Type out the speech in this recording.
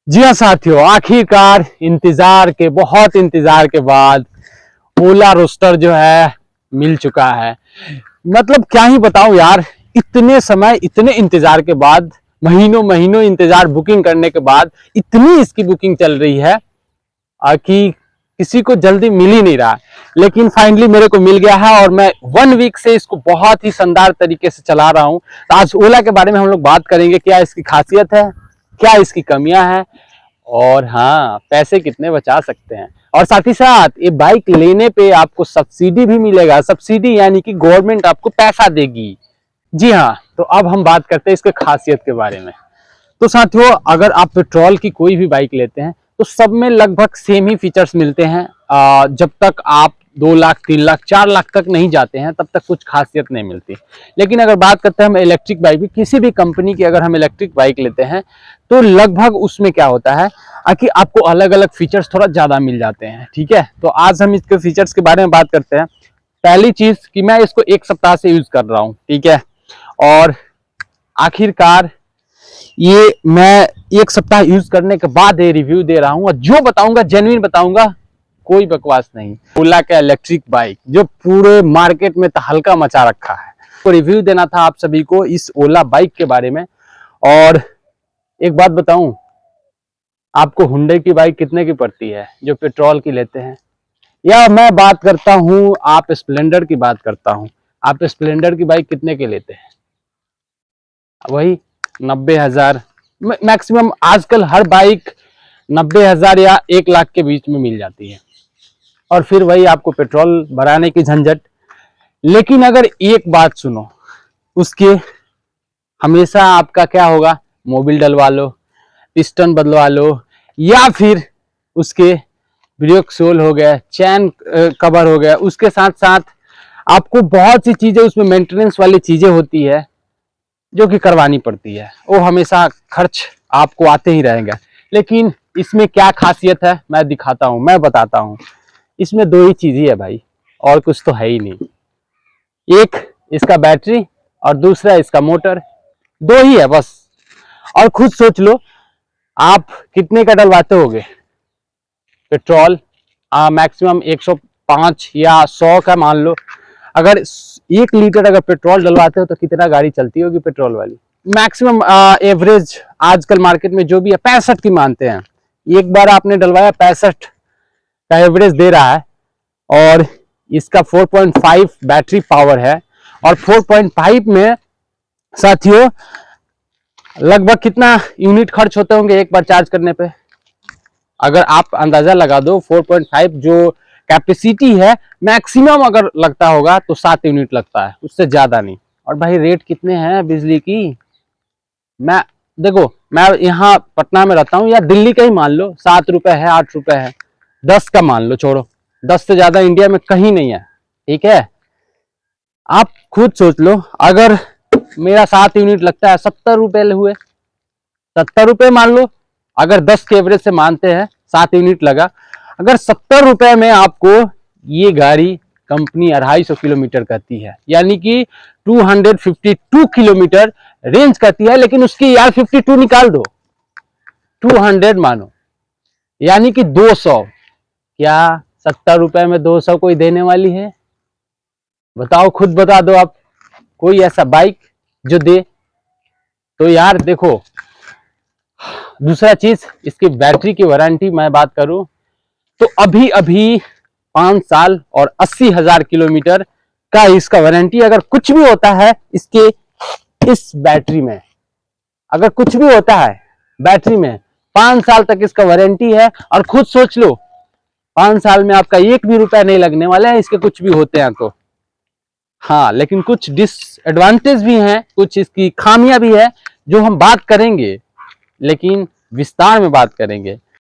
जी हाँ साथियों, आखिरकार बहुत इंतजार के बाद ओला रोस्टर जो है मिल चुका है। मतलब क्या ही बताऊं यार, इतने समय इतने इंतजार के बाद, महीनों महीनों इंतजार बुकिंग करने के बाद इतनी इसकी बुकिंग चल रही है कि किसी को जल्दी मिल ही नहीं रहा। लेकिन फाइनली मेरे को मिल गया है और मैं 1 वीक से इसको बहुत ही शानदार तरीके से चला रहा हूं। तो आज ओला के बारे में हम लोग बात करेंगे, क्या इसकी खासियत है, क्या इसकी कमियां हैं, और हाँ, पैसे कितने बचा सकते हैं। और साथ ही साथ ये बाइक लेने पे आपको सब्सिडी भी मिलेगा। सब्सिडी यानी कि गवर्नमेंट आपको पैसा देगी। जी हाँ, तो अब हम बात करते हैं इसके खासियत के बारे में। तो साथियों, अगर आप पेट्रोल की कोई भी बाइक लेते हैं तो सब में लगभग सेम ही फीचर्स मिलते हैं। जब तक आप 2 लाख 3 लाख 4 लाख तक नहीं जाते हैं तब तक कुछ खासियत नहीं मिलती। लेकिन अगर बात करते हैं हम इलेक्ट्रिक बाइक की, किसी भी कंपनी की अगर हम इलेक्ट्रिक बाइक लेते हैं तो लगभग उसमें क्या होता है कि आपको अलग अलग फीचर्स थोड़ा ज़्यादा मिल जाते हैं। ठीक है, तो आज हम इसके फीचर्स के बारे में बात करते हैं। पहली चीज़ कि मैं इसको 1 सप्ताह से यूज़ कर रहा हूँ। ठीक है, और आखिरकार ये मैं 1 सप्ताह यूज करने के बाद ये रिव्यू दे रहा हूँ, और जो बताऊंगा जेन्युइन बताऊंगा, कोई बकवास नहीं। ओला का इलेक्ट्रिक बाइक जो पूरे मार्केट में तहलका मचा रखा है, तो रिव्यू देना था आप सभी को इस ओला बाइक के बारे में। और एक बात बताऊं, आपको हुंडई की बाइक कितने की पड़ती है जो पेट्रोल की लेते हैं, या मैं बात करता हूं, आप स्प्लेंडर की बात करता हूं, आप स्प्लेंडर की बाइक कितने के लेते हैं? वही 90,000 मैक्सिमम। आजकल हर बाइक 90,000 या 1 लाख के बीच में मिल जाती है, और फिर वही आपको पेट्रोल भराने की झंझट। लेकिन अगर एक बात सुनो, उसके हमेशा आपका क्या होगा, मोबिल डलवा लो, पिस्टन बदलवा लो, या फिर उसके ब्रेक सोल हो गया, चैन कवर हो गया, उसके साथ साथ आपको बहुत सी चीजें उसमें मेंटेनेंस वाली चीजें होती है जो कि करवानी पड़ती है। वो हमेशा खर्च आपको आते ही रहेगा। लेकिन इसमें क्या खासियत है मैं दिखाता हूँ, मैं बताता हूँ। इसमें दो ही चीज ही है भाई, और कुछ तो है ही नहीं। एक इसका बैटरी और दूसरा इसका मोटर, दो ही है बस। और खुद सोच लो, आप कितने का डलवाते होगे पेट्रोल? मैक्सिमम 105 या 100 का मान लो। अगर 1 लीटर अगर पेट्रोल डलवाते हो तो कितना गाड़ी चलती होगी पेट्रोल वाली? मैक्सिमम एवरेज आजकल मार्केट में जो भी है 65 की मानते हैं। एक बार आपने डलवाया 65 का एवरेज दे रहा है। और इसका 4.5 बैटरी पावर है, और 4.5 में साथियों लगभग कितना यूनिट खर्च होते होंगे एक बार चार्ज करने पे? अगर आप अंदाजा लगा दो, 4.5 जो कैपेसिटी है, मैक्सिमम अगर लगता होगा तो 7 यूनिट लगता है, उससे ज्यादा नहीं। और भाई रेट कितने हैं बिजली की? मैं देखो, मैं यहाँ पटना में रहता हूँ, या दिल्ली का ही मान लो, 7 रुपए है, 8 रुपए है, 10 का मान लो, छोड़ो, 10 से ज्यादा इंडिया में कहीं नहीं है। ठीक है, आप खुद सोच लो, अगर मेरा 7 यूनिट लगता है, 70 रुपए हुए, 70 रुपए मान लो। अगर 10 के एवरेज से मानते हैं, 7 यूनिट लगा, अगर 70 रुपए में आपको ये गाड़ी कंपनी 250 किलोमीटर कहती है, यानी कि 252 किलोमीटर रेंज कहती है। लेकिन उसकी यार 52 निकाल दो, 200 मानो, यानी कि 200। क्या 70 रुपए में 200 कोई देने वाली है? बताओ, खुद बता दो आप, कोई ऐसा बाइक जो दे? तो यार देखो, दूसरा चीज, इसकी बैटरी की वारंटी मैं बात करूं तो अभी अभी 5 साल और 80,000 किलोमीटर का इसका वारंटी। अगर कुछ भी होता है इसके इस बैटरी में, अगर कुछ भी होता है बैटरी में, 5 साल तक इसका वारंटी है। और खुद सोच लो, 5 साल में आपका 1 भी रुपया नहीं लगने वाला है इसके कुछ भी होते हैं तो। हाँ, लेकिन कुछ डिसएडवांटेज भी हैं, कुछ इसकी खामियां भी है, जो हम बात करेंगे, लेकिन विस्तार में बात करेंगे।